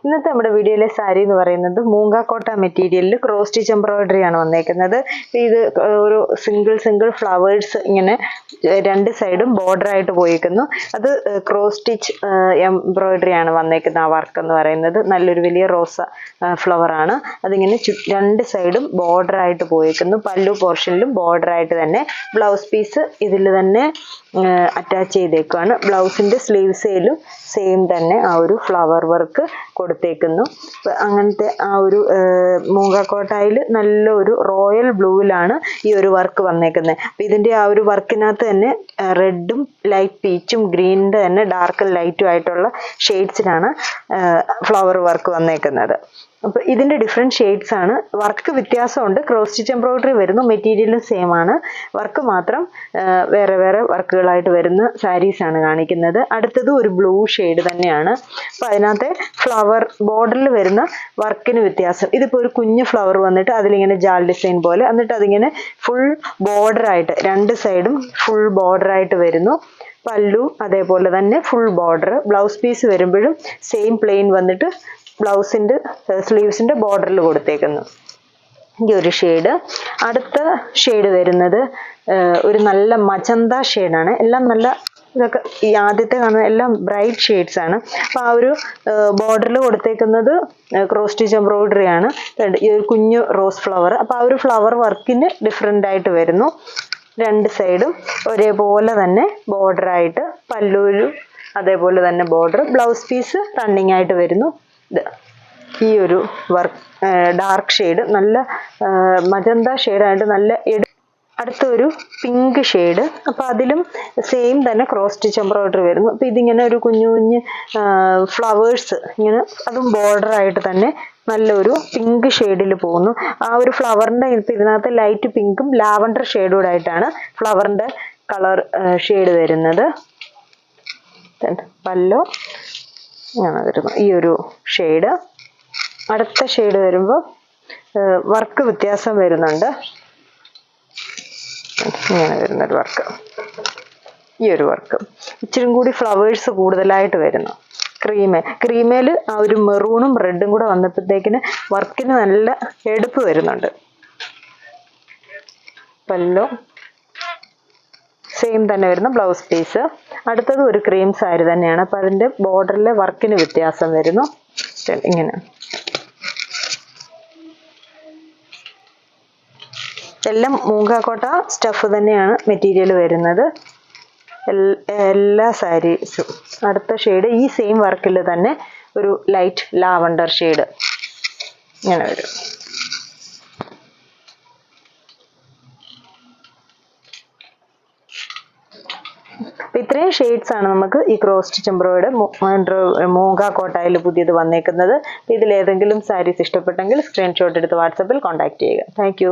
ഇന്നത്തെ നമ്മുടെ വീഡിയോയിലെ സാരി എന്ന് പറയുന്നത് മൂംഗ കോട്ട മെറ്റീരിയലിൽ ക്രോസ് സ്റ്റിച്ച് എംബ്രോയിഡറി ആണ് വന്നേക്കുന്നത്. ഇത് ഒരു സിംഗിൾ ഫ്ലവേഴ്സ് ഇങ്ങനെ രണ്ട് സൈഡും ബോർഡർ ആയിട്ട് പോയിരിക്കുന്നു. അത് ക്രോസ് സ്റ്റിച്ച് എംബ്രോയിഡറി ആണ് വന്നേക്കുന്നത്. ആ വർക്ക് എന്ന് പറയുന്നത് നല്ലൊരു വലിയ റോസ ഫ്ലവർ ആണ്. അതിങ്ങനെ രണ്ട് സൈഡും ബോർഡർ ആയിട്ട് പോയിരിക്കുന്നു. പല്ലു പോർഷനിലും ബോർഡർ ആയിട്ട് തന്നെ ബ്ലൗസ് പീസ് ഇതിൽ തന്നെ അറ്റാച്ച് ചെയ്തേക്കുവാണ്. ബ്ലൗസിന്റെ സ്ലീവ്സിലും സെയിം തന്നെ ആ ഒരു ഫ്ലവർ വർക്ക് കൊടുത്തേക്കുന്നു. അങ്ങനത്തെ ആ ഒരു മൂംഗ കോട്ടയിൽ നല്ലൊരു റോയൽ ബ്ലൂവിലാണ് ഈ ഒരു വർക്ക് വന്നേക്കുന്നത്. അപ്പം ഇതിൻ്റെ ആ ഒരു വർക്കിനകത്ത് തന്നെ റെഡും ലൈറ്റ് പീച്ചും ഗ്രീനിൻ്റെ തന്നെ ഡാർക്കും ലൈറ്റും ആയിട്ടുള്ള ഷെയ്ഡ്സിലാണ് ഫ്ലവർ വർക്ക് വന്നേക്കുന്നത്. അപ്പോൾ ഇതിൻ്റെ ഡിഫറെൻറ്റ് ഷെയ്ഡ്സ് ആണ്. വർക്ക് വ്യത്യാസമുണ്ട്. ക്രോസ് സ്റ്റിച്ച് എംബ്രോയിഡറി വരുന്നു, മെറ്റീരിയലും സെയിം ആണ്. വർക്ക് മാത്രം വേറെ വേറെ വർക്കുകളായിട്ട് വരുന്ന സാരീസാണ് കാണിക്കുന്നത്. അടുത്തത് ഒരു ബ്ലൂ ഷെയ്ഡ് തന്നെയാണ്. അപ്പോൾ അതിനകത്ത് ഫ്ലവർ ബോർഡറിൽ വരുന്ന വർക്കിന് വ്യത്യാസം. ഇതിപ്പോൾ ഒരു കുഞ്ഞ് ഫ്ലവർ വന്നിട്ട് അതിലിങ്ങനെ ജാൽ ഡിസൈൻ പോലെ, എന്നിട്ട് അതിങ്ങനെ ഫുൾ ബോർഡറായിട്ട് രണ്ട് സൈഡും ഫുൾ ബോർഡറായിട്ട് വരുന്നു. പല്ലു അതേപോലെ തന്നെ ഫുൾ ബോർഡർ. ബ്ലൗസ് പീസ് വരുമ്പോഴും സെയിം പ്ലെയിൻ വന്നിട്ട് ബ്ലൗസിൻ്റെ സ്ലീവ്സിൻ്റെ ബോർഡറിൽ കൊടുത്തേക്കുന്നു. ഈ ഒരു ഷെയ്ഡ്. അടുത്ത ഷെയ്ഡ് വരുന്നത് ഒരു നല്ല മജന്ത ഷെയ്ഡാണ്. എല്ലാം നല്ല ഇതൊക്കെ ഈ ആദ്യത്തെ കാണുന്ന എല്ലാം ബ്രൈറ്റ് ഷെയ്ഡ്സ് ആണ്. അപ്പോൾ ആ ഒരു ബോർഡറിൽ കൊടുത്തേക്കുന്നത് ക്രോസ് സ്റ്റിച്ച് എംബ്രോയിഡറി ആണ്. ഈ ഒരു കുഞ്ഞു റോസ് ഫ്ലവർ. അപ്പോൾ ആ ഒരു ഫ്ലവർ വർക്കിന് ഡിഫറെൻ്റ് ആയിട്ട് വരുന്നു. രണ്ട് സൈഡും ഒരേപോലെ തന്നെ ബോർഡറായിട്ട്, പല്ലുവിലും അതേപോലെ തന്നെ ബോർഡർ. ബ്ലൗസ് പീസ് റണ്ണിങ് ആയിട്ട് വരുന്നു. ഈ ഒരു വർക്ക് ഡാർക്ക് ഷെയ്ഡ്, നല്ല മജന്ത ഷെയ്ഡായിട്ട് നല്ല അടുത്തൊരു പിങ്ക് ഷെയ്ഡ്. അപ്പോൾ അതിലും സെയിം തന്നെ ക്രോസ് സ്റ്റിച്ച് എംബ്രോയിഡറി വരുന്നു. അപ്പോൾ ഇതിങ്ങനെ ഒരു കുഞ്ഞു കുഞ്ഞ് ഫ്ലവേഴ്സ് ഇങ്ങനെ, അതും ബോർഡറായിട്ട് തന്നെ നല്ലൊരു പിങ്ക് ഷെയ്ഡിൽ പോകുന്നു. ആ ഒരു ഫ്ലവറിൻ്റെ ഇതിനകത്ത് ലൈറ്റ് പിങ്കും ലാവൻഡർ ഷെയ്ഡൂടെ ആയിട്ടാണ് ഫ്ലവറിൻ്റെ കളർ ഷെയ്ഡ് വരുന്നത്. പല്ലോ ഇങ്ങനെ വരുന്നു ഈ ഒരു ഷെയ്ഡ്. അടുത്ത ഷെയ്ഡ് വരുമ്പോൾ വർക്ക് വ്യത്യാസം വരുന്നുണ്ട്. ഇങ്ങനെ വരുന്നൊരു വർക്ക്. ഈ ഒരു വർക്ക് ഇച്ചിരി കൂടി ഫ്ലവേഴ്സ് കൂടുതലായിട്ട് വരുന്നു. ക്രീമേൽ ആ ഒരു മെറൂണും റെഡും കൂടെ വന്നപ്പോഴത്തേക്കിന് വർക്കിന് നല്ല എടുപ്പ് വരുന്നുണ്ട്. പല്ലോ സെയിം തന്നെ വരുന്ന ബ്ലൗസ് പീസ്. അടുത്തത് ഒരു ക്രീം സാരി തന്നെയാണ്. അപ്പം അതിൻ്റെ ബോർഡറിലെ വർക്കിന് വ്യത്യാസം വരുന്നു. ഇങ്ങനെ എല്ലാം മൂംഗ കോട്ട സ്റ്റഫ് തന്നെയാണ് മെറ്റീരിയൽ വരുന്നത് എല്ലാ സാരീസും. അടുത്ത ഷെയ്ഡ് ഈ സെയിം വർക്കിൽ തന്നെ ഒരു ലൈറ്റ് ലാവൻഡർ ഷെയ്ഡ് ഇങ്ങനെ വരും. ഇത്രയും ഷെയ്ഡ്സ് ആണ് നമുക്ക് ഈ ക്രോസ് സ്റ്റിച്ച് എംബ്രോയിഡറി മൂംഗ കോട്ടയിൽ പുതിയത് വന്നേക്കുന്നത്. ഇതിലേതെങ്കിലും സാരീസ് ഇഷ്ടപ്പെട്ടെങ്കിൽ സ്ക്രീൻഷോട്ട് എടുത്ത് വാട്സാപ്പിൽ കോൺടാക്ട് ചെയ്യുക. താങ്ക്